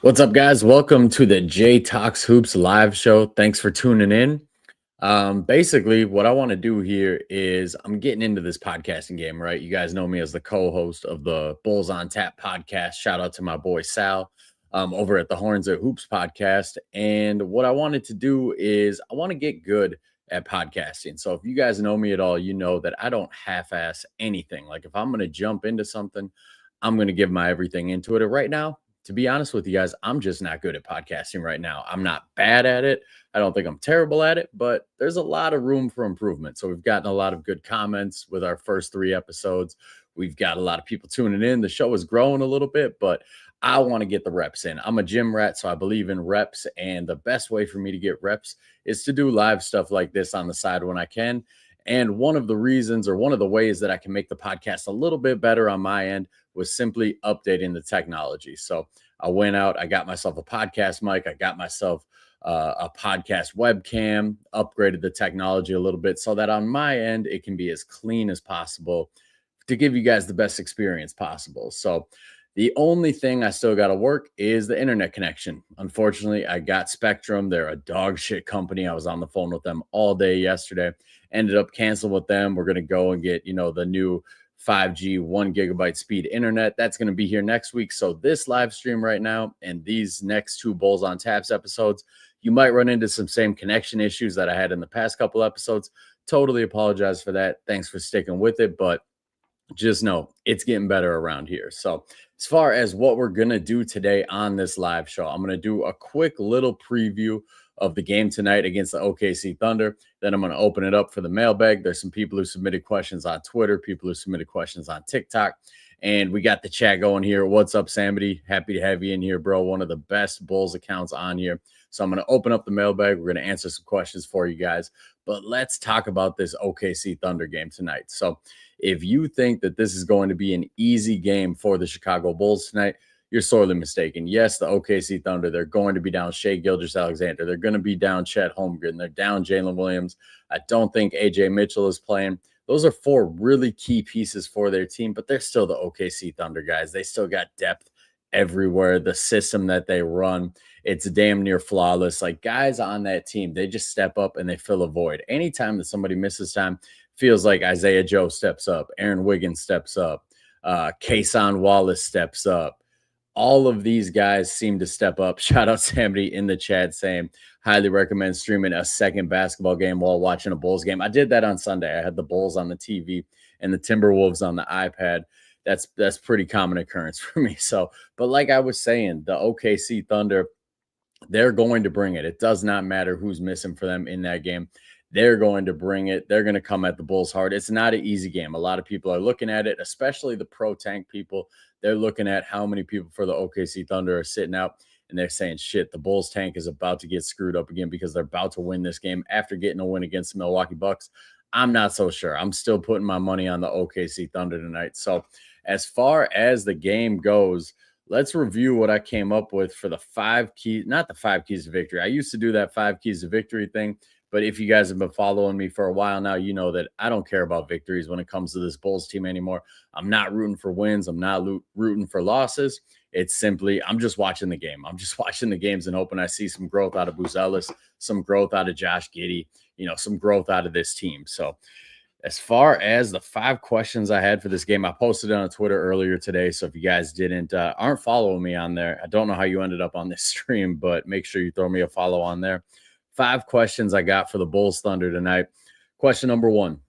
What's up, guys? Welcome to the J Talks Hoops live show. Thanks for tuning in. Basically, what I want to do here is I'm getting into this podcasting game, right? You guys know me as the co-host of the Bulls on Tap podcast. Shout out to my boy Sal over at the Horns at Hoops podcast. And what I wanted to do is I want to get good at podcasting. So if you guys know me at all, you know that I don't half-ass anything. Like if I'm going to jump into something, I'm going to give my everything into it. And right now, to be honest with you guys, I'm just not good at podcasting right now. I'm not bad at it. I don't think I'm terrible at it, but there's a lot of room for improvement. So we've gotten a lot of good comments with our first 3 episodes. We've got a lot of people tuning in. The show is growing a little bit, but I want to get the reps in. I'm a gym rat, so I believe in reps. And the best way for me to get reps is to do live stuff like this on the side when I can. And one of the reasons or one of the ways that I can make the podcast a little bit better on my end was simply updating the technology. So I went out, I got myself a podcast mic, I got myself a podcast webcam, upgraded the technology a little bit so that on my end, it can be as clean as possible to give you guys the best experience possible. So the only thing I still got to work is the internet connection. Unfortunately, I got Spectrum. They're a dog shit company. I was on the phone with them all day yesterday. Ended up canceling with them. We're going to go and get, the new 5G 1 GB speed internet. That's going to be here next week. So this live stream right now and these next 2 Bulls on Taps episodes, you might run into some same connection issues that I had in the past couple episodes. Totally apologize for that. Thanks for sticking with it. But just know it's getting better around here. So as far as what we're going to do today on this live show, I'm going to do a quick little preview of the game tonight against the OKC Thunder. Then I'm going to open it up for the mailbag. There's some people who submitted questions on Twitter, people who submitted questions on TikTok, and we got the chat going here. What's up, Samity? Happy to have you in here, bro. One of the best Bulls accounts on here. So I'm going to open up the mailbag. We're going to answer some questions for you guys, but let's talk about this OKC Thunder game tonight. So if you think that this is going to be an easy game for the Chicago Bulls tonight, you're sorely mistaken. Yes, the OKC Thunder, they're going to be down Shai Gilgeous-Alexander. They're going to be down Chet Holmgren. They're down Jalen Williams. I don't think AJ Mitchell is playing. Those are 4 really key pieces for their team, but they're still the OKC Thunder, guys. They still got depth everywhere. The system that they run, it's damn near flawless. Like guys on that team, they just step up and they fill a void. Anytime that somebody misses time, feels like Isaiah Joe steps up, Aaron Wiggins steps up, Kason Wallace steps up. All of these guys seem to step up. Shout out Sammy in the chat saying, highly recommend streaming a second basketball game while watching a Bulls game. I did that on Sunday. I had the Bulls on the TV and the Timberwolves on the iPad. That's pretty common occurrence for me. So, but like I was saying, the OKC Thunder, they're going to bring it. It does not matter who's missing for them in that game. They're going to bring it. They're going to come at the Bulls hard. It's not an easy game. A lot of people are looking at it, especially the pro tank people. They're looking at how many people for the OKC Thunder are sitting out, and they're saying, shit, the Bulls tank is about to get screwed up again because they're about to win this game after getting a win against the Milwaukee Bucks. I'm not so sure. I'm still putting my money on the OKC Thunder tonight. So as far as the game goes, let's review what I came up with for the 5 keys, not the 5 keys to victory. I used to do that 5 keys to victory thing. But if you guys have been following me for a while now, you know that I don't care about victories when it comes to this Bulls team anymore. I'm not rooting for wins. I'm not rooting for losses. It's simply, I'm just watching the game. I'm just watching the games and hoping I see some growth out of Buzelis, some growth out of Josh Giddey, some growth out of this team. So as far as the 5 questions I had for this game, I posted it on Twitter earlier today. So if you guys aren't following me on there, I don't know how you ended up on this stream, but make sure you throw me a follow on there. 5 questions I got for the Bulls Thunder tonight. Question number 1,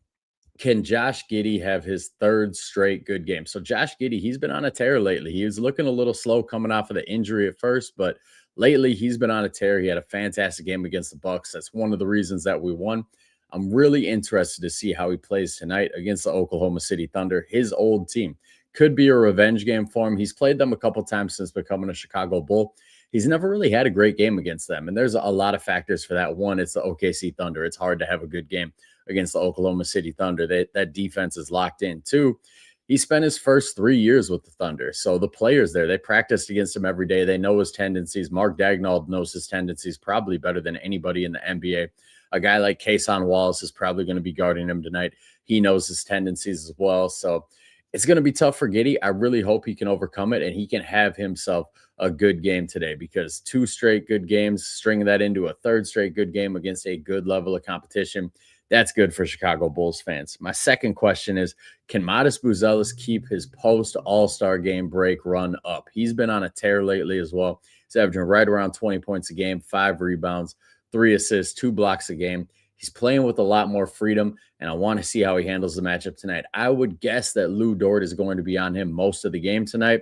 can Josh Giddey have his 3rd straight good game? So Josh Giddey, he's been on a tear lately. He was looking a little slow coming off of the injury at first, but lately he's been on a tear. He had a fantastic game against the Bucks. That's one of the reasons that we won. I'm really interested to see how he plays tonight against the Oklahoma City Thunder, his old team. Could be a revenge game for him. He's played them a couple times since becoming a Chicago Bull. He's never really had a great game against them. And there's a lot of factors for that. One, it's the OKC Thunder. It's hard to have a good game against the Oklahoma City Thunder. That defense is locked in. 2, he spent his first 3 years with the Thunder. So the players there, they practiced against him every day. They know his tendencies. Mark Daigneault knows his tendencies probably better than anybody in the NBA. A guy like Kason Wallace is probably going to be guarding him tonight. He knows his tendencies as well. So It's going to be tough for Giddy. I really hope he can overcome it and he can have himself a good game today, because two straight good games, stringing that into a third straight good game against a good level of competition, that's good for Chicago Bulls fans. My second question is, can Modest Buzelis keep his post All-Star game break run up? He's been on a tear lately as well. He's averaging right around 20 points a game, 5 rebounds, 3 assists, 2 blocks a game. He's playing with a lot more freedom, and I want to see how he handles the matchup tonight. I would guess that Lou Dort is going to be on him most of the game tonight.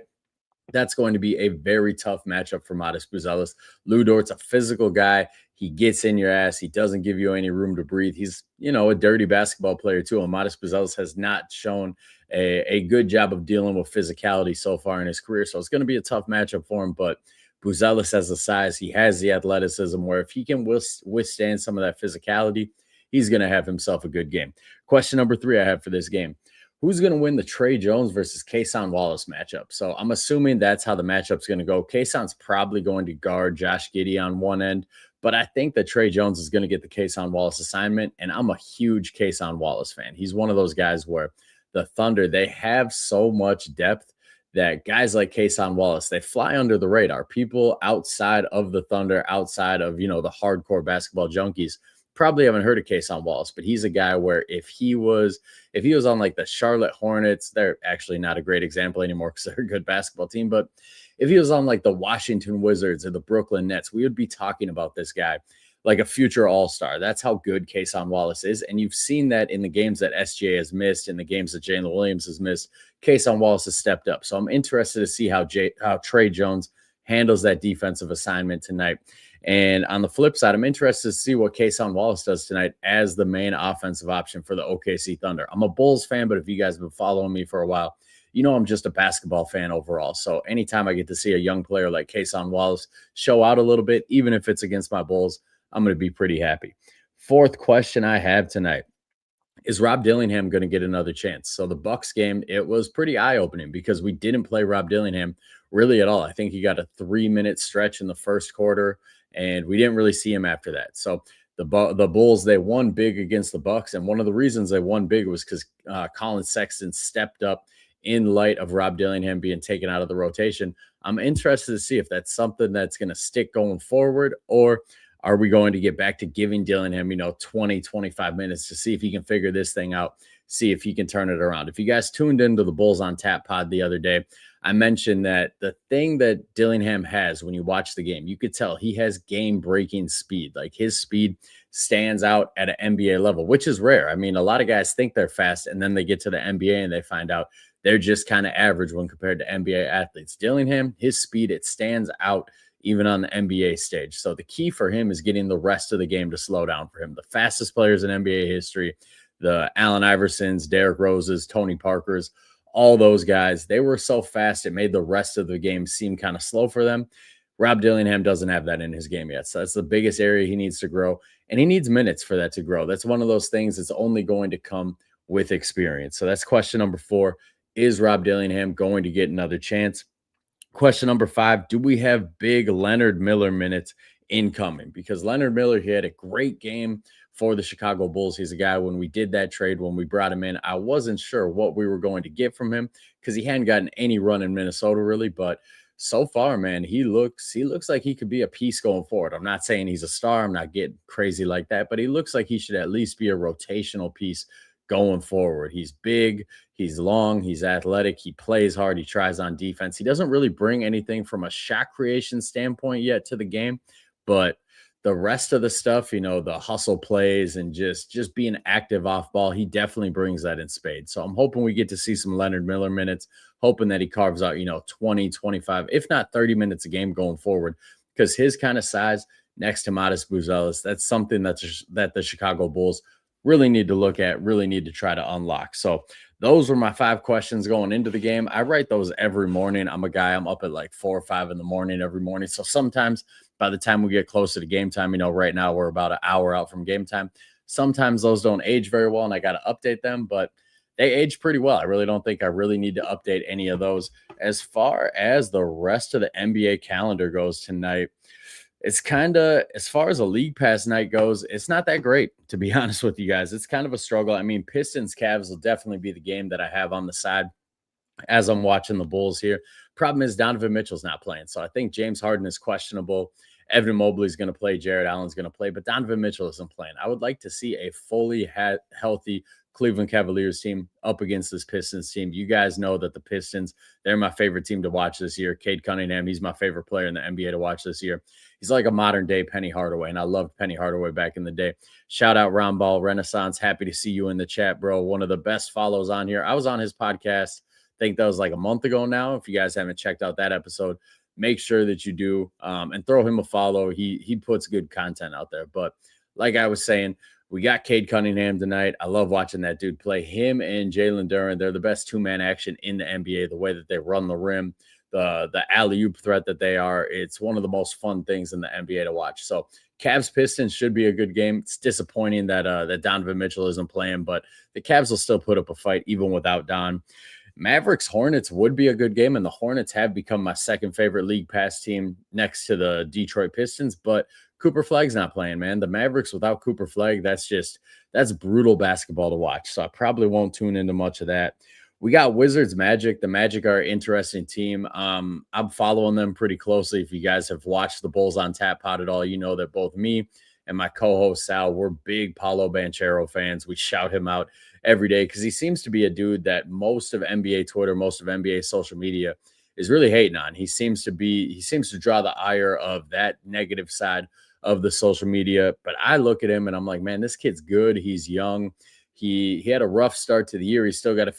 That's going to be a very tough matchup for Modest Buzelis. Lou Dort's a physical guy. He gets in your ass. He doesn't give you any room to breathe. He's, a dirty basketball player too. And Modest Buzelis has not shown a good job of dealing with physicality so far in his career. So it's going to be a tough matchup for him. But Buzelis has the size. He has the athleticism where if he can withstand some of that physicality, he's going to have himself a good game. Question number 3 I have for this game: who's going to win the Trey Jones versus Kason Wallace matchup? So I'm assuming that's how the matchup's going to go. Kason's probably going to guard Josh Giddey on one end, but I think that Trey Jones is going to get the Kason Wallace assignment, and I'm a huge Kason Wallace fan. He's one of those guys where the Thunder, they have so much depth that guys like Kason Wallace, they fly under the radar. People outside of the Thunder, outside of, the hardcore basketball junkies, probably haven't heard of Kason Wallace, but he's a guy where if he was on like the Charlotte Hornets, they're actually not a great example anymore because they're a good basketball team, but if he was on like the Washington Wizards or the Brooklyn Nets, we would be talking about this guy like a future all-star. That's how good Kason Wallace is. And you've seen that in the games that SGA has missed, in the games that Jalen Williams has missed. Kason Wallace has stepped up. So I'm interested to see how Trey Jones handles that defensive assignment tonight. And on the flip side, I'm interested to see what Kason Wallace does tonight as the main offensive option for the OKC Thunder. I'm a Bulls fan, but if you guys have been following me for a while, I'm just a basketball fan overall. So anytime I get to see a young player like Kason Wallace show out a little bit, even if it's against my Bulls, I'm going to be pretty happy. Fourth question I have tonight: is Rob Dillingham going to get another chance? So the Bucks game, it was pretty eye-opening because we didn't play Rob Dillingham really at all. I think he got a 3-minute stretch in the first quarter, and we didn't really see him after that. So the Bulls, they won big against the Bucks, and one of the reasons they won big was because Colin Sexton stepped up in light of Rob Dillingham being taken out of the rotation. I'm interested to see if that's something that's going to stick going forward, or are we going to get back to giving Dillingham, 20, 25 minutes to see if he can figure this thing out, see if he can turn it around? If you guys tuned into the Bulls on Tap pod the other day, I mentioned that the thing that Dillingham has when you watch the game, you could tell he has game-breaking speed. Like his speed stands out at an NBA level, which is rare. I mean, a lot of guys think they're fast, and then they get to the NBA and they find out they're just kind of average when compared to NBA athletes. Dillingham, his speed, it stands out even on the NBA stage. So the key for him is getting the rest of the game to slow down for him. The fastest players in NBA history, the Allen Iversons, Derrick Roses, Tony Parkers, all those guys, they were so fast it made the rest of the game seem kind of slow for them. Rob Dillingham doesn't have that in his game yet. So that's the biggest area he needs to grow, and he needs minutes for that to grow. That's one of those things that's only going to come with experience. So that's question number 4. Is Rob Dillingham going to get another chance? Question number 5, do we have big Leonard Miller minutes incoming? Because Leonard Miller, he had a great game for the Chicago Bulls. He's a guy, when we did that trade, when we brought him in, I wasn't sure what we were going to get from him because he hadn't gotten any run in Minnesota really. But so far, man, he looks like he could be a piece going forward. I'm not saying he's a star. I'm not getting crazy like that, but he looks like he should at least be a rotational piece going forward. He's big, he's long, he's athletic, he plays hard, he tries on defense. He doesn't really bring anything from a shot creation standpoint yet to the game, but the rest of the stuff, the hustle plays and just being active off ball, he definitely brings that in spades. So I'm hoping we get to see some Leonard Miller minutes, hoping that he carves out, 20, 25, if not 30 minutes a game going forward, because his kind of size next to Modest Buzelis, that's something that the Chicago Bulls really need to look at, really need to try to unlock. So those were my 5 questions going into the game. I write those every morning. I'm up at like 4 or 5 in the morning every morning. So sometimes by the time we get closer to game time, right now we're about an hour out from game time. Sometimes those don't age very well and I got to update them, but they age pretty well. I really don't think I really need to update any of those. As far as the rest of the NBA calendar goes tonight, it's kind of, as far as a league pass night goes, it's not that great, to be honest with you guys. It's kind of a struggle. I mean, Pistons Cavs will definitely be the game that I have on the side. as I'm watching the Bulls here. Problem is Donovan Mitchell's not playing. So I think James Harden is questionable. Evan Mobley's going to play. Jared Allen's going to play, but Donovan Mitchell isn't playing. I would like to see a fully healthy Cleveland Cavaliers team up against this Pistons team. You guys know that the Pistons, they're my favorite team to watch this year. Cade Cunningham, he's my favorite player in the NBA to watch this year. He's like a modern day Penny Hardaway, and I loved Penny Hardaway back in the day. Shout out Round Ball Renaissance. Happy to see you in the chat, bro. One of the best follows on here. I was on his podcast, I think that was like a month ago now. If you guys haven't checked out that episode, make sure that you do, and throw him a follow. He puts good content out there. But like I was saying, we got Cade Cunningham tonight. I love watching that dude play. Him and Jalen Duren, they're the best two-man action in the NBA. The way that they run the rim, the alley-oop threat that they are, it's one of the most fun things in the NBA to watch. So Cavs Pistons should be a good game. It's disappointing that that Donovan Mitchell isn't playing, but the Cavs will still put up a fight even without Don. Mavericks Hornets would be a good game, and the Hornets have become my second favorite league pass team next to the Detroit Pistons. But Cooper Flagg's not playing, man. The Mavericks without Cooper Flagg, that's brutal basketball to watch. So I probably won't tune into much of that. We got Wizards Magic. The Magic are an interesting team. I'm following them pretty closely. If you guys have watched the Bulls on Tap Pod at all, you know that both me and my co-host Sal, we're big Paulo Banchero fans. We shout him out every day because he seems to be a dude that most of NBA Twitter, most of NBA social media is really hating on. He seems to draw the ire of that negative side of the social media. But I look at him and I'm like, man, this kid's good. He's young. He had a rough start to the year. He's still got to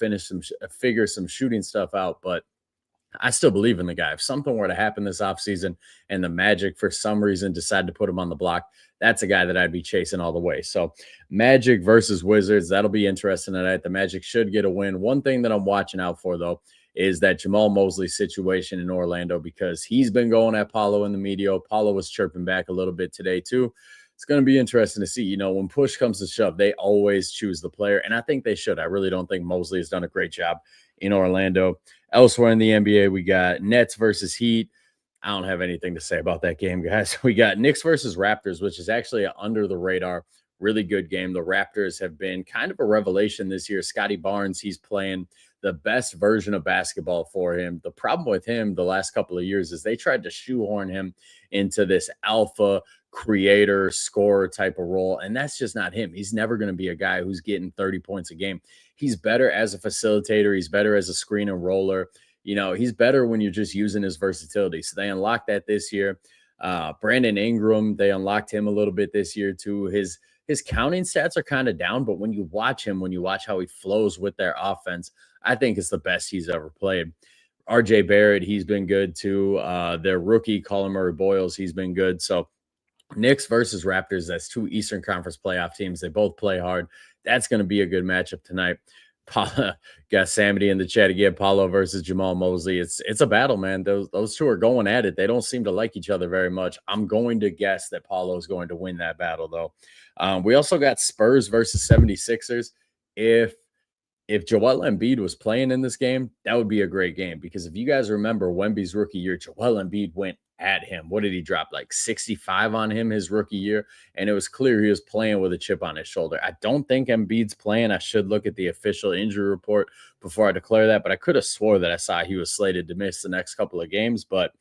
figure some shooting stuff out, but I still believe in the guy. If something were to happen this offseason and the Magic, for some reason, decide to put him on the block, that's a guy that I'd be chasing all the way. So, Magic versus Wizards, that'll be interesting tonight. The Magic should get a win. One thing that I'm watching out for, though, is that Jamal Mosley situation in Orlando, because he's been going at Paulo in the media. Paulo was chirping back a little bit today, too. It's going to be interesting to see. You know, when push comes to shove, they always choose the player, and I think they should. I really don't think Mosley has done a great job in Orlando. Elsewhere in the NBA, we got Nets versus Heat. I don't have anything to say about that game, guys. We got Knicks versus Raptors, which is actually an under the radar, really good game. The Raptors have been kind of a revelation this year. Scotty Barnes, he's playing the best version of basketball for him. The problem with him the last couple of years is they tried to shoehorn him into this alpha creator, scorer type of role, and that's just not him. He's never going to be a guy who's getting 30 points a game. He's better as a facilitator. He's better as a screen and roller. You know, he's better when you're just using his versatility. So they unlocked that this year. Brandon Ingram, they unlocked him a little bit this year too. His counting stats are kind of down, but when you watch him, when you watch how he flows with their offense, I think it's the best he's ever played. RJ Barrett, he's been good too. Their rookie, Colin Murray-Boyles, he's been good. So Knicks versus Raptors, that's two Eastern Conference playoff teams. They both play hard. That's going to be a good matchup tonight. Paula got Samity in the chat again. Paulo versus Jamal Mosley. It's a battle, man. Those two are going at it. They don't seem to like each other very much. I'm going to guess that Paulo is going to win that battle, though. We also got Spurs versus 76ers. If Joel Embiid was playing in this game, that would be a great game, because if you guys remember Wemby's rookie year, Joel Embiid went at him. What did he drop? Like 65 on him his rookie year. And it was clear he was playing with a chip on his shoulder. I don't think Embiid's playing. I should look at the official injury report before I declare that, but I could have swore that I saw he was slated to miss the next couple of games. But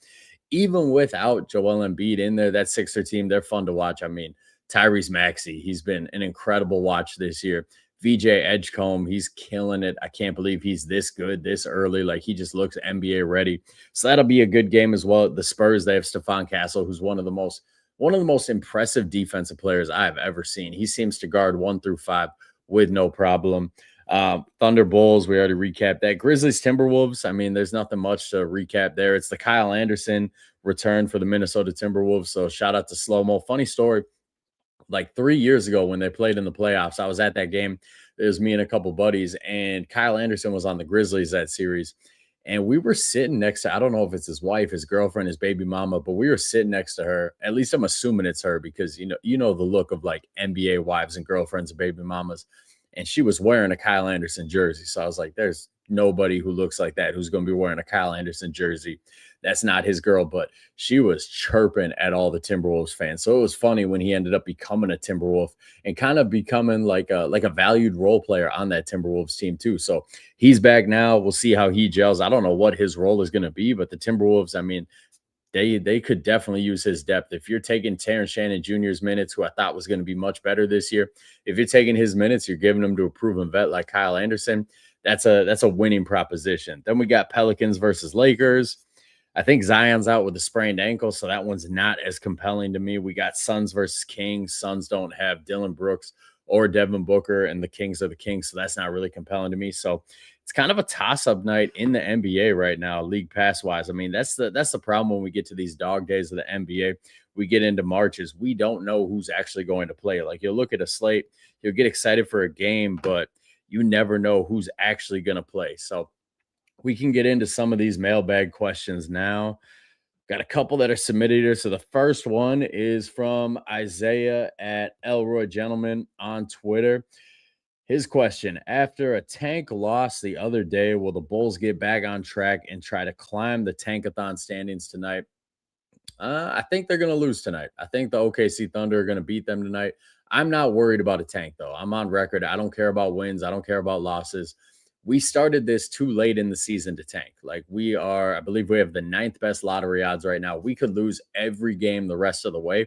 even without Joel Embiid in there, that Sixer team, they're fun to watch. I mean, Tyrese Maxey, he's been an incredible watch this year. VJ Edgecombe, he's killing it. I can't believe he's this good this early. Like, he just looks NBA ready. So that'll be a good game as well. The Spurs, they have Stephon Castle, who's one of the most impressive defensive players I've ever seen. He seems to guard 1 through 5 with no problem. Thunder Bulls, we already recapped that. Grizzlies Timberwolves, I mean, there's nothing much to recap there. It's the Kyle Anderson return for the Minnesota Timberwolves. So shout out to Slow Mo. Funny story. Like 3 years ago when they played in the playoffs, I was at that game. It was me and a couple buddies, and Kyle Anderson was on the Grizzlies that series. And we were sitting next to, I don't know if it's his wife, his girlfriend, his baby mama, but we were sitting next to her. At least I'm assuming it's her, because you know the look of like NBA wives and girlfriends and baby mamas. And she was wearing a Kyle Anderson jersey. So I was like, there's nobody who looks like that who's going to be wearing a Kyle Anderson jersey. That's not his girl, but she was chirping at all the Timberwolves fans. So it was funny when he ended up becoming a Timberwolf and kind of becoming like a valued role player on that Timberwolves team too. So he's back now. We'll see how he gels. I don't know what his role is going to be, but the Timberwolves, I mean, they could definitely use his depth. If you're taking Terrence Shannon Jr.'s minutes, who I thought was going to be much better this year, if you're taking his minutes, you're giving them to a proven vet like Kyle Anderson. That's a winning proposition. Then we got Pelicans versus Lakers. I think Zion's out with a sprained ankle, so that one's not as compelling to me. We got Suns versus Kings. Suns don't have Dylan Brooks or Devin Booker, and the Kings are the Kings, so that's not really compelling to me. So it's kind of a toss-up night in the NBA right now, league pass wise. I mean, that's the problem when we get to these dog days of the NBA. We get into March is we don't know who's actually going to play. Like you'll look at a slate, you'll get excited for a game, but you never know who's actually going to play. So we can get into some of these mailbag questions now. Got a couple that are submitted here. So the first one is from Isaiah at Elroy Gentleman on Twitter. His question: after a tank loss the other day, will the Bulls get back on track and try to climb the tankathon standings tonight? I think they're going to lose tonight. I think the OKC Thunder are going to beat them tonight. I'm not worried about a tank, though. I'm on record. I don't care about wins. I don't care about losses. We started this too late in the season to tank. Like we are, I believe we have the ninth best lottery odds right now. We could lose every game the rest of the way,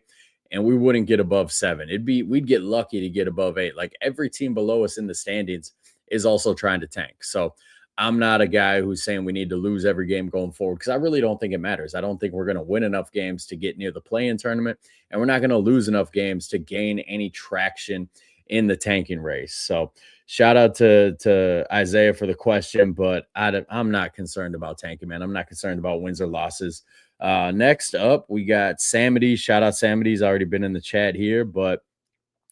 and we wouldn't get above 7. We'd get lucky to get above 8. Like every team below us in the standings is also trying to tank. So I'm not a guy who's saying we need to lose every game going forward because I really don't think it matters. I don't think we're going to win enough games to get near the play-in tournament, and we're not going to lose enough games to gain any traction in the tanking race. So shout out to Isaiah for the question, but I'm not concerned about tanking, man. I'm not concerned about wins or losses. Next up, we got Samity. Shout out Samity. He's already been in the chat here, but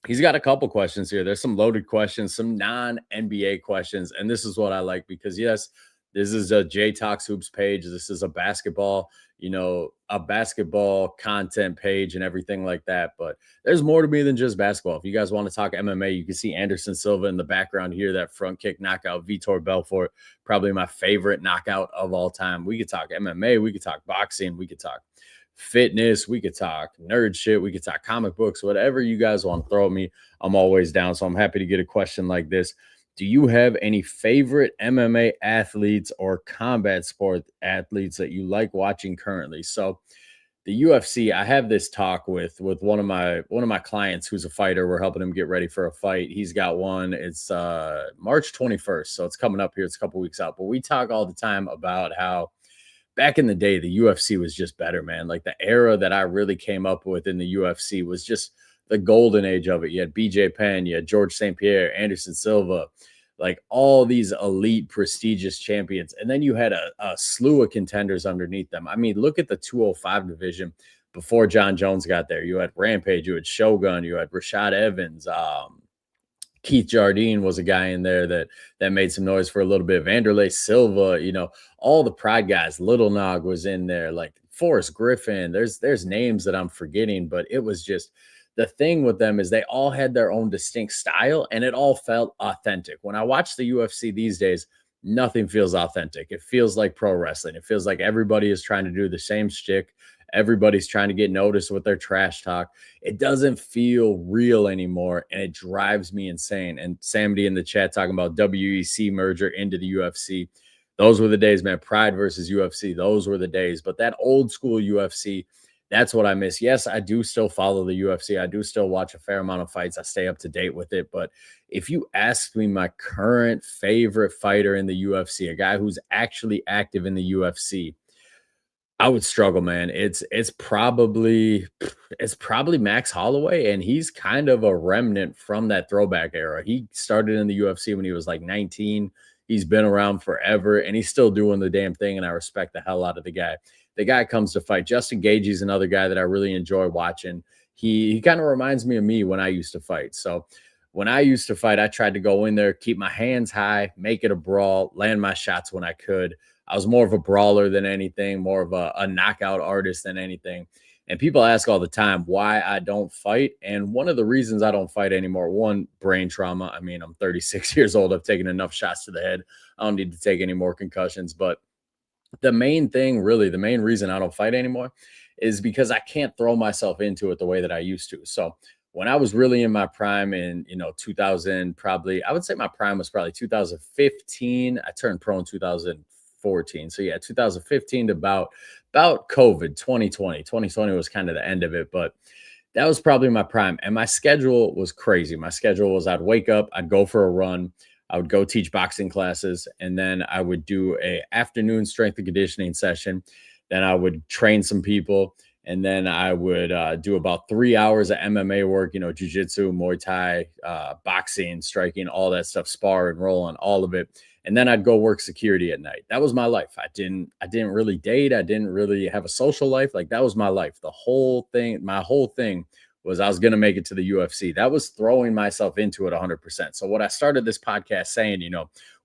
he's got a couple questions here. There's some loaded questions, some non-NBA questions, and this is what I like because yes, this is a J Talks Hoops page. This is a basketball, a basketball content page and everything like that. But there's more to me than just basketball. If you guys want to talk MMA, you can see Anderson Silva in the background here, that front kick knockout, Vitor Belfort, probably my favorite knockout of all time. We could talk MMA, we could talk boxing, we could talk fitness, we could talk nerd shit, we could talk comic books, whatever you guys want to throw at me, I'm always down. So I'm happy to get a question like this. Do you have any favorite MMA athletes or combat sport athletes that you like watching currently? So the UFC, I have this talk with one of my clients who's a fighter. We're helping him get ready for a fight. He's got one. It's March 21st, so it's coming up here. It's a couple weeks out. But we talk all the time about how back in the day, the UFC was just better, man. Like the era that I really came up with in the UFC was just the golden age of it. You had BJ Penn, you had George St. Pierre, Anderson Silva, like all these elite, prestigious champions. And then you had a slew of contenders underneath them. I mean, look at the 205 division before John Jones got there. You had Rampage, you had Shogun, you had Rashad Evans, Keith Jardine was a guy in there that made some noise for a little bit. Vanderlei Silva, all the Pride guys. Little Nog was in there, like Forrest Griffin. There's names that I'm forgetting, but it was just the thing with them is they all had their own distinct style, and it all felt authentic. When I watch the UFC these days, nothing feels authentic. It feels like pro wrestling. It feels like everybody is trying to do the same shtick. Everybody's trying to get noticed with their trash talk. It doesn't feel real anymore, and it drives me insane. And Sammy in the chat talking about WEC merger into the UFC. Those were the days, man. Pride versus UFC. Those were the days. But that old school UFC, that's what I miss. Yes, I do still follow the UFC. I do still watch a fair amount of fights. I stay up to date with it. But if you ask me my current favorite fighter in the UFC, a guy who's actually active in the UFC, I would struggle, man. It's probably Max Holloway, and he's kind of a remnant from that throwback era. He started in the UFC when he was like 19. He's been around forever, and he's still doing the damn thing, and I respect the hell out of the guy. The guy comes to fight. Justin Gaethje's another guy that I really enjoy watching. He kind of reminds me of me when I used to fight. So when I used to fight, I tried to go in there, keep my hands high, make it a brawl, land my shots when I could. I was more of a brawler than anything, more of a knockout artist than anything. And people ask all the time why I don't fight. And one of the reasons I don't fight anymore, one, brain trauma. I mean, I'm 36 years old. I've taken enough shots to the head. I don't need to take any more concussions. But the main thing, really, the main reason I don't fight anymore is because I can't throw myself into it the way that I used to. So when I was really in my prime in, 2000, probably, I would say my prime was probably 2015. I turned pro in 2014. So yeah, 2015 to about COVID 2020 was kind of the end of it, but that was probably my prime. And my schedule was crazy. My schedule was I'd wake up, I'd go for a run, I would go teach boxing classes, and then I would do a afternoon strength and conditioning session. Then I would train some people, and then I would do about 3 hours of MMA work. Jujitsu, Muay Thai, boxing, striking, all that stuff, sparring, rolling, all of it. And then I'd go work security at night. That was my life. I didn't really date. I didn't really have a social life. Like that was my life. The whole thing, my whole thing was I was going to make it to the UFC. That was throwing myself into it 100%. So what I started this podcast saying,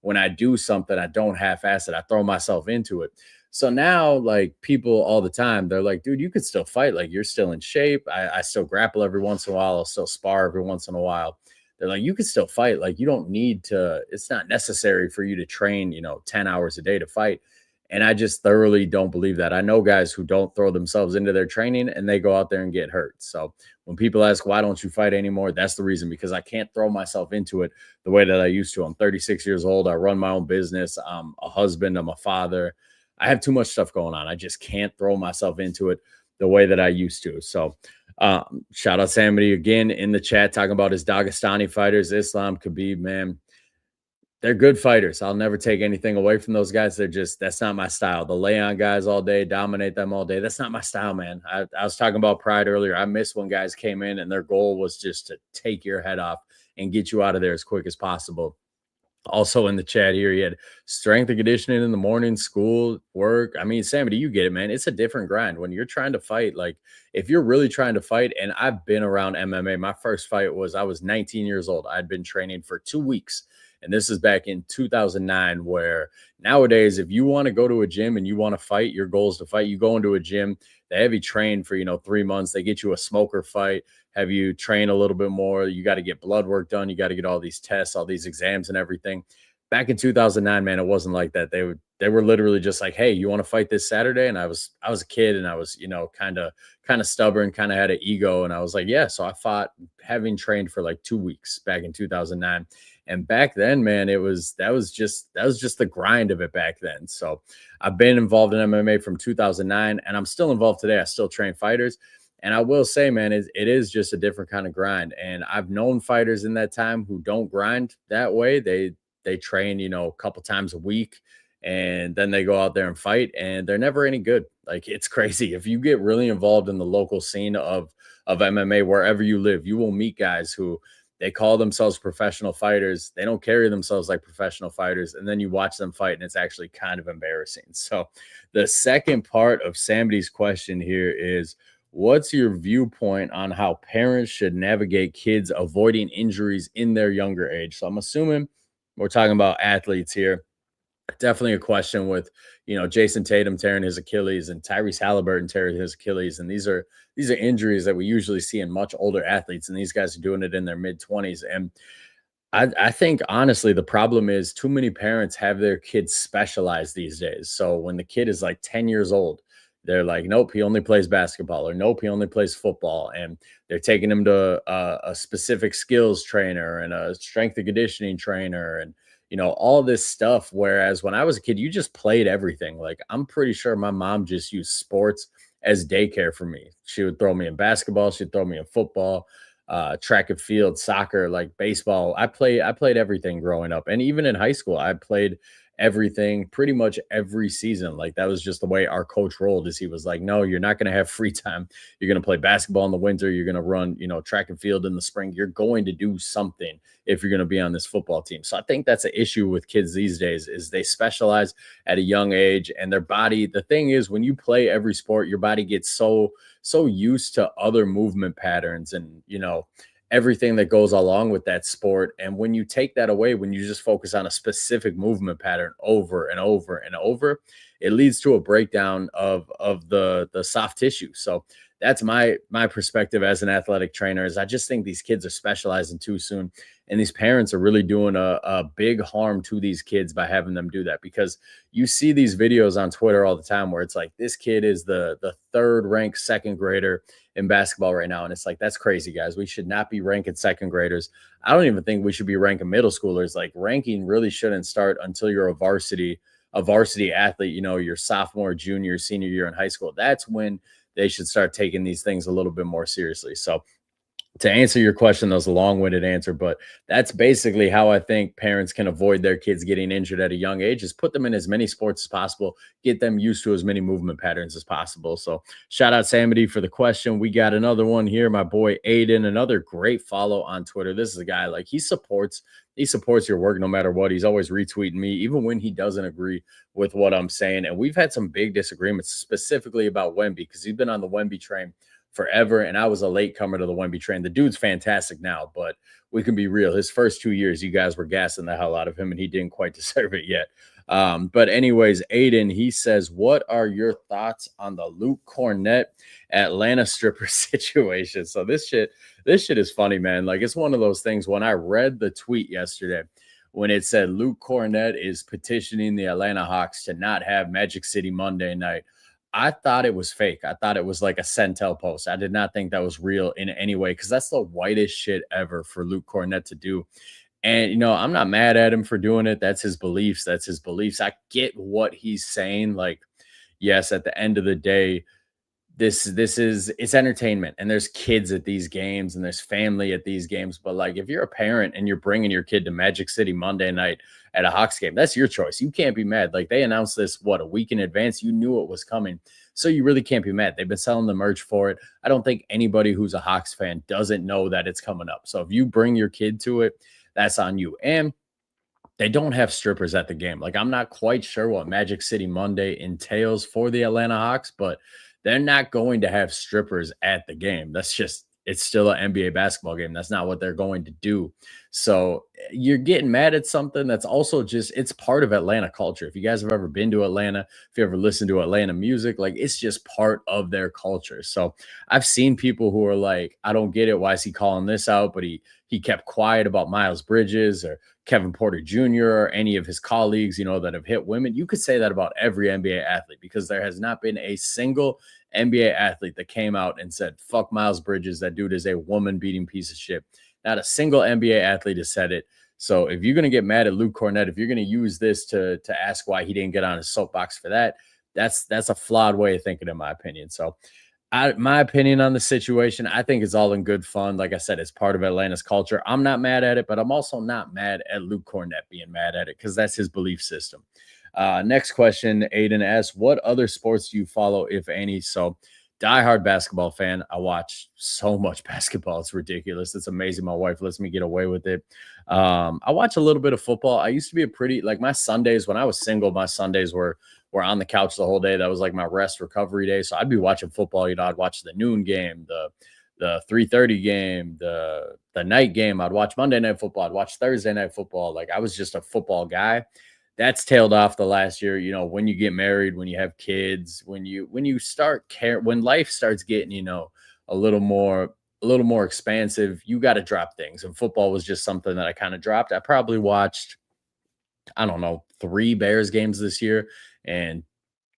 when I do something, I don't half-ass it. I throw myself into it. So now, like people all the time, they're like, dude, you could still fight. Like you're still in shape. I still grapple every once in a while. I'll still spar every once in a while. They're like, you could still fight. Like you don't need to, it's not necessary for you to train, 10 hours a day to fight. And I just thoroughly don't believe that. I know guys who don't throw themselves into their training and they go out there and get hurt. So when people ask, why don't you fight anymore? That's the reason, because I can't throw myself into it the way that I used to. I'm 36 years old. I run my own business. I'm a husband. I'm a father. I have too much stuff going on. I just can't throw myself into it the way that I used to. So, shout out Samity again in the chat talking about his Dagestani fighters, Islam, Khabib, man. They're good fighters. I'll never take anything away from those guys. That's not my style. The lay on guys all day, dominate them all day. That's not my style, man. I was talking about pride earlier. I miss when guys came in and their goal was just to take your head off and get you out of there as quick as possible. Also in the chat here, he had strength and conditioning in the morning, school, work. I mean, Sammy, do you get it, man? It's a different grind when you're trying to fight. Like, if you're really trying to fight, and I've been around MMA. My first fight was I was 19 years old. I'd been training for 2 weeks. And this is back in 2009, where nowadays, if you want to go to a gym and you want to fight, your goal is to fight. You go into a gym, they have you train for, 3 months. They get you a smoker fight, have you train a little bit more. You got to get blood work done. You got to get all these tests, all these exams and everything. Back in 2009, man, it wasn't like that. They were literally just like, "Hey, you want to fight this Saturday?" And I was a kid, and I was, kind of stubborn, kind of had an ego, and I was like, "Yeah." So I fought, having trained for like 2 weeks back in 2009. And back then, man, that was just the grind of it back then. So I've been involved in MMA from 2009, and I'm still involved today. I still train fighters. And I will say, man, it is just a different kind of grind. And I've known fighters in that time who don't grind that way. They train, a couple times a week, and then they go out there and fight, and they're never any good. Like it's crazy. If you get really involved in the local scene of MMA wherever you live, you will meet guys who they call themselves professional fighters. They don't carry themselves like professional fighters, and then you watch them fight, and it's actually kind of embarrassing. So, the second part of Sambity's question here is, what's your viewpoint on how parents should navigate kids avoiding injuries in their younger age? So I'm assuming we're talking about athletes here. Definitely a question with, Jason Tatum tearing his Achilles and Tyrese Halliburton tearing his Achilles. And these are injuries that we usually see in much older athletes. And these guys are doing it in their mid-20s. And I think honestly, the problem is too many parents have their kids specialize these days. So when the kid is like 10 years old, they're like, nope, he only plays basketball, or nope, he only plays football. And they're taking him to a specific skills trainer and a strength and conditioning trainer and, all this stuff. Whereas when I was a kid, you just played everything. Like I'm pretty sure my mom just used sports as daycare for me. She would throw me in basketball, she'd throw me in football, track and field, soccer, like baseball. I played everything growing up. And even in high school, I played everything pretty much every season. Like that was just the way our coach rolled. Is he was like, no, you're not going to have free time. You're going to play basketball in the winter. You're going to run, track and field in the spring. You're going to do something if you're going to be on this football team. So I think that's an issue with kids these days is they specialize at a young age, and their body, the thing is, when you play every sport, your body gets so used to other movement patterns and, everything that goes along with that sport. And when you take that away, when you just focus on a specific movement pattern over and over and over, it leads to a breakdown of the soft tissue. So that's my perspective as an athletic trainer. Is I just think these kids are specializing too soon, and these parents are really doing a big harm to these kids by having them do that, because you see these videos on Twitter all the time where it's like this kid is the third ranked second grader in basketball right now, and it's like, that's crazy, guys. We should not be ranking second graders. I don't even think we should be ranking middle schoolers. Like, ranking really shouldn't start until you're a varsity athlete, your sophomore, junior, senior year in high school. That's when they should start taking these things a little bit more seriously. So, to answer your question, that was a long-winded answer, but that's basically how I think parents can avoid their kids getting injured at a young age, is put them in as many sports as possible, get them used to as many movement patterns as possible. So shout out Samity for the question. We got another one here. My boy Aiden, another great follow on Twitter. This is a guy, like, he supports your work no matter what. He's always retweeting me, even when he doesn't agree with what I'm saying. And we've had some big disagreements specifically about Wemby, because he's been on the Wemby train forever. And I was a late comer to the Wemby train. The dude's fantastic now, but we can be real. His first 2 years, you guys were gassing the hell out of him, and he didn't quite deserve it yet. But anyways, Aiden, he says, what are your thoughts on the Luke Cornett Atlanta stripper situation? So this shit is funny, man. Like, it's one of those things. When I read the tweet yesterday, when it said Luke Cornett is petitioning the Atlanta Hawks to not have Magic City Monday night, I thought it was fake. I thought it was like a Centel post. I did not think that was real in any way, because that's the whitest shit ever for Luke Cornett to do. And, I'm not mad at him for doing it. That's his beliefs. That's his beliefs. I get what he's saying. Like, yes, at the end of the day, it's entertainment, and there's kids at these games, and there's family at these games. But, like, if you're a parent and you're bringing your kid to Magic City Monday night at a Hawks game, that's your choice. You can't be mad. Like, they announced this, what, a week in advance. You knew it was coming, so you really can't be mad. They've been selling the merch for it. I don't think anybody who's a Hawks fan doesn't know that it's coming up. So if you bring your kid to it, that's on you. And they don't have strippers at the game. Like, I'm not quite sure what Magic City Monday entails for the Atlanta Hawks, but they're not going to have strippers at the game. It's still an NBA basketball game. That's not what they're going to do. So you're getting mad at something that's also just, it's part of Atlanta culture. If you guys have ever been to Atlanta, if you ever listen to Atlanta music, like, it's just part of their culture. So I've seen people who are like, I don't get it. Why is he calling this out? But he kept quiet about Miles Bridges or Kevin Porter Jr. or any of his colleagues, that have hit women. You could say that about every NBA athlete, because there has not been a single NBA athlete that came out and said, fuck Miles Bridges. That dude is a woman beating piece of shit. Not a single NBA athlete has said it. So if you're going to get mad at Luke Cornett, if you're going to use this to ask why he didn't get on his soapbox for that, that's a flawed way of thinking, in my opinion. So my opinion on the situation, I think it's all in good fun. Like I said, it's part of Atlanta's culture. I'm not mad at it, but I'm also not mad at Luke Cornett being mad at it, because that's his belief system. Next question, Aiden asks, what other sports do you follow, if any? So, diehard basketball fan. I watch so much basketball. It's ridiculous. It's amazing. My wife lets me get away with it. I watch a little bit of football. I used to be like, my Sundays when I was single, my Sundays were on the couch the whole day. That was like my rest recovery day. So I'd be watching football. I'd watch the noon game, the 3:30 game, the night game. I'd watch Monday Night Football. I'd watch Thursday Night Football. Like, I was just a football guy. That's tailed off the last year. When you get married, when you have kids, when start care, when life starts getting, a little more expansive, you got to drop things. And football was just something that I kind of dropped. I probably watched, I don't know, 3 Bears games this year, and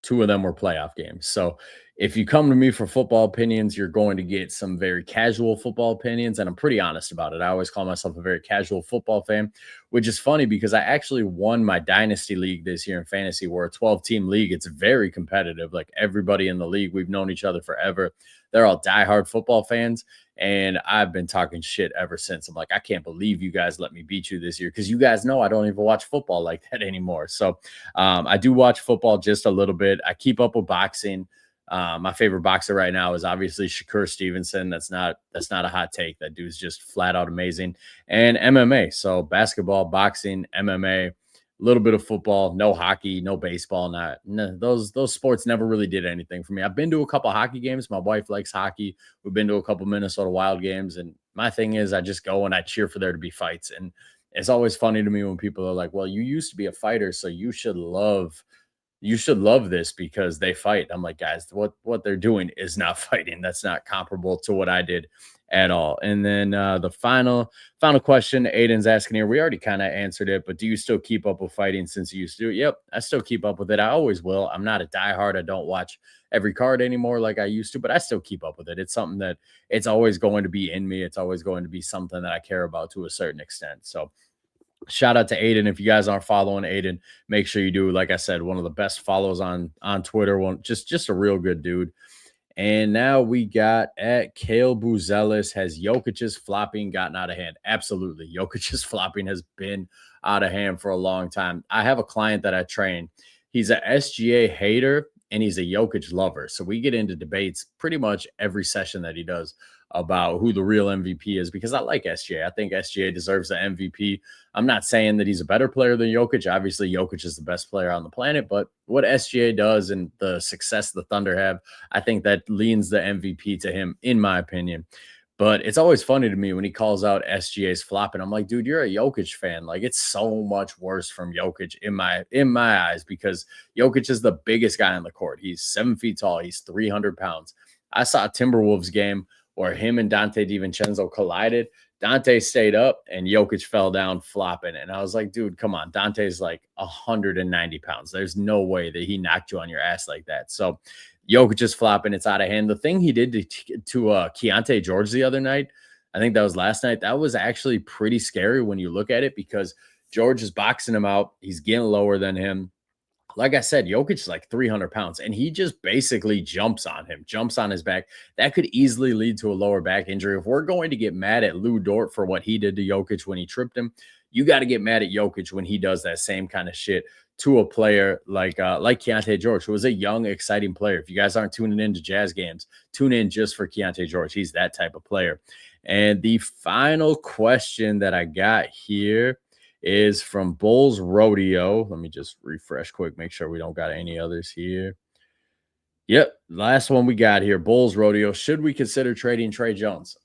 2 of them were playoff games. So if you come to me for football opinions, you're going to get some very casual football opinions. And I'm pretty honest about it. I always call myself a very casual football fan, which is funny because I actually won my dynasty league this year in fantasy. We're a 12-team league. It's very competitive. Like, everybody in the league, we've known each other forever. They're all diehard football fans. And I've been talking shit ever since. I'm like, I can't believe you guys let me beat you this year, because you guys know I don't even watch football like that anymore. So I do watch football just a little bit. I keep up with boxing. My favorite boxer right now is obviously Shakur Stevenson. That's not a hot take. That dude's just flat out amazing. And MMA. So basketball, boxing, MMA, a little bit of football, no hockey, no baseball. Those sports never really did anything for me. I've been to a couple hockey games. My wife likes hockey. We've been to a couple Minnesota Wild games. And my thing is, I just go and I cheer for there to be fights. And it's always funny to me when people are like, well, you used to be a fighter, so you should love you should love this because they fight. I'm like, guys, what they're doing is not fighting. That's not comparable to what I did at all. And then the final question Aiden's asking here, we already kind of answered it, but do you still keep up with fighting since you used to do it? Yep, I still keep up with it. I always will. I'm not a diehard. I don't watch every card anymore like I used to, but I still keep up with it. It's something that it's always going to be in me. It's always going to be something that I care about to a certain extent. So shout out to Aiden. If you guys aren't following Aiden, make sure you do. Like I said, one of the best follows on Twitter. One just a real good dude. And now we got at Kale Buzelis, has Jokic's flopping gotten out of hand? Absolutely. Jokic's flopping has been out of hand for a long time. I have a client that I train. He's a SGA hater and he's a Jokic lover. So we get into debates pretty much every session that he does about who the real MVP is because I like SGA. I think SGA deserves the MVP. I'm not saying that he's a better player than Jokic. Obviously, Jokic is the best player on the planet, but what SGA does and the success the Thunder have, I think that leans the MVP to him, in my opinion. But it's always funny to me when he calls out SGA's flopping. I'm like, dude, you're a Jokic fan. Like, it's so much worse from Jokic in my eyes because Jokic is the biggest guy on the court. He's 7 feet tall. He's 300 pounds. I saw a Timberwolves game where him and Dante DiVincenzo collided. Dante stayed up and Jokic fell down flopping. And I was like, dude, come on. Dante's like 190 pounds. There's no way that he knocked you on your ass like that. So Jokic is flopping. It's out of hand. The thing he did to Keontae George the other night, I think that was last night, that was actually pretty scary when you look at it because George is boxing him out. He's getting lower than him. Like I said, Jokic is like 300 pounds, and he just basically jumps on him, jumps on his back. That could easily lead to a lower back injury. If we're going to get mad at Lou Dort for what he did to Jokic when he tripped him, you got to get mad at Jokic when he does that same kind of shit to a player like Keontae George, who is a young, exciting player. If you guys aren't tuning into Jazz games, tune in just for Keontae George. He's that type of player. And the final question that I got here is from Bulls Rodeo. Let me just refresh quick, make sure we don't got any others here. Yep, last one we got here. Bulls Rodeo. Should we consider trading Trey Jones?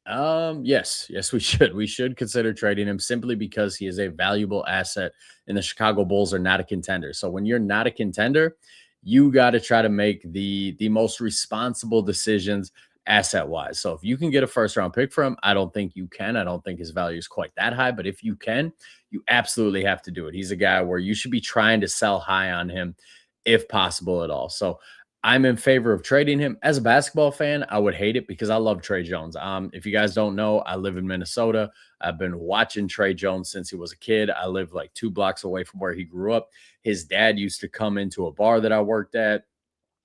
Yes, we should. We should consider trading him simply because he is a valuable asset, and the Chicago Bulls are not a contender. So when you're not a contender, you got to try to make the most responsible decisions asset wise. So if you can get a first round pick for him, I don't think you can. I don't think his value is quite that high, but if you can, you absolutely have to do it. He's a guy where you should be trying to sell high on him if possible at all. So I'm in favor of trading him. As a basketball fan, I would hate it because I love Trey Jones. If you guys don't know, I live in Minnesota. I've been watching Trey Jones since he was a kid. I live like 2 blocks away from where he grew up. His dad used to come into a bar that I worked at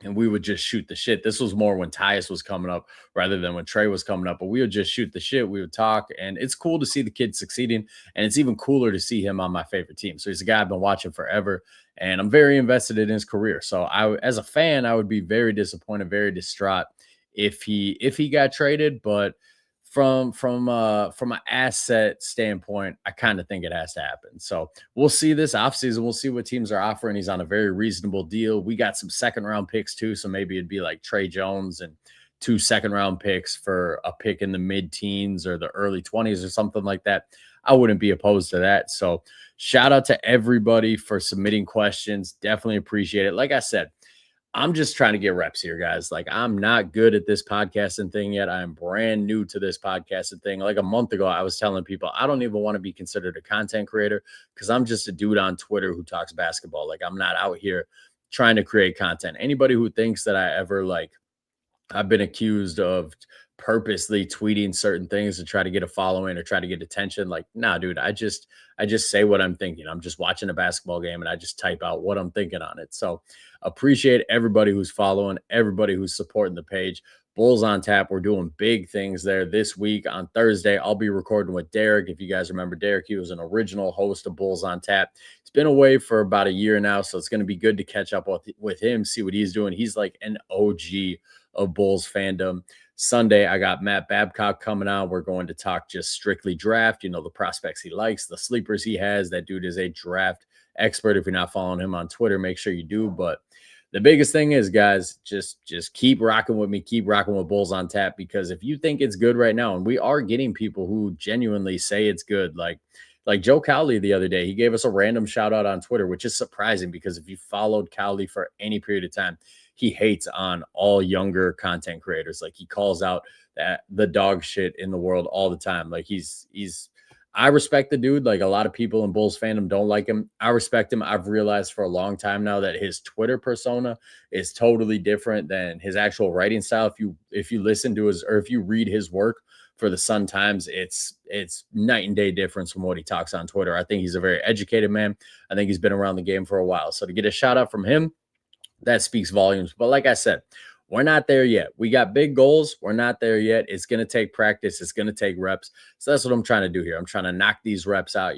and we would just shoot the shit. This was more when Tyus was coming up rather than when Trey was coming up, but we would just shoot the shit. We would talk, and it's cool to see the kid succeeding, and it's even cooler to see him on my favorite team. So he's a guy I've been watching forever, and I'm very invested in his career. So as a fan, I would be very disappointed, very distraught if he got traded, but from an asset standpoint, I kind of think it has to happen. So we'll see this offseason. We'll see what teams are offering. He's on a very reasonable deal. We got some second round picks too. So maybe it'd be like Trey Jones and 2 second round picks for a pick in the mid teens or the early 20s or something like that. I wouldn't be opposed to that. So shout out to everybody for submitting questions. Definitely appreciate it. Like I said, I'm just trying to get reps here, guys. Like, I'm not good at this podcasting thing yet. I'm brand new to this podcasting thing. Like a month ago, I was telling people I don't even want to be considered a content creator because I'm just a dude on Twitter who talks basketball. Like, I'm not out here trying to create content. Anybody who thinks that I ever I've been accused of purposely tweeting certain things to try to get a following or try to get attention. Like, nah, dude, I just say what I'm thinking. I'm just watching a basketball game and I just type out what I'm thinking on it. So appreciate everybody who's following, everybody who's supporting the page. Bulls on Tap. We're doing big things there this week. On Thursday, I'll be recording with Derek. If you guys remember Derek, he was an original host of Bulls on Tap. He's been away for about a year now, so it's going to be good to catch up with him, see what he's doing. He's like an OG of Bulls fandom. Sunday, I got Matt Babcock coming on. We're going to talk just strictly draft, the prospects he likes, the sleepers he has. That dude is a draft expert. If you're not following him on Twitter, make sure you do. But the biggest thing is, guys, just keep rocking with me, keep rocking with Bulls on Tap, because if you think it's good right now, and we are getting people who genuinely say it's good, like Like Joe Cowley the other day, he gave us a random shout out on Twitter, which is surprising because if you followed Cowley for any period of time, he hates on all younger content creators. Like he calls out that the dog shit in the world all the time. Like he's I respect the dude. Like a lot of people in Bulls fandom don't like him. I respect him. I've realized for a long time now that his Twitter persona is totally different than his actual writing style. If you listen to his or if you read his work for the Sun Times, it's night and day difference from what he talks on Twitter. I think he's a very educated man. I think he's been around the game for a while. So to get a shout out from him, that speaks volumes. But like I said, we're not there yet. We got big goals. We're not there yet. It's going to take practice. It's going to take reps. So that's what I'm trying to do here. I'm trying to knock these reps out.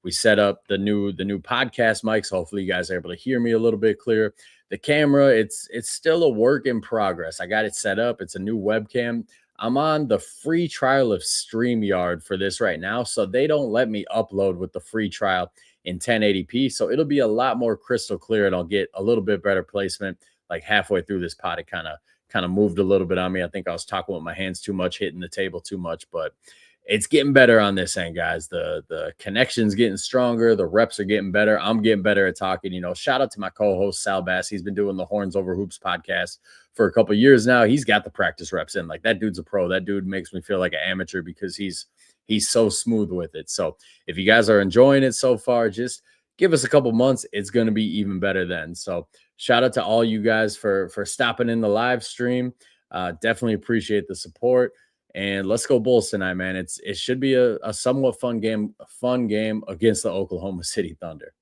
We set up the new podcast mics. Hopefully you guys are able to hear me a little bit clearer. The camera, it's still a work in progress. I got it set up. It's a new webcam. I'm on the free trial of StreamYard for this right now. So they don't let me upload with the free trial in 1080p. So it'll be a lot more crystal clear and I'll get a little bit better placement. Like halfway through this pod, it kind of moved a little bit on me. I think I was talking with my hands too much, hitting the table too much, but it's getting better on this end, guys. The connection's getting stronger. The reps are getting better. I'm getting better at talking. Shout out to my co-host Sal Bass. He's been doing the Horns Over Hoops podcast for a couple of years now. He's got the practice reps in. Like that dude's a pro. That dude makes me feel like an amateur because he's so smooth with it. So if you guys are enjoying it so far, just give us a couple months. It's going to be even better then. So shout out to all you guys for stopping in the live stream. Definitely appreciate the support. And let's go Bulls tonight, man. It should be a somewhat fun game against the Oklahoma City Thunder.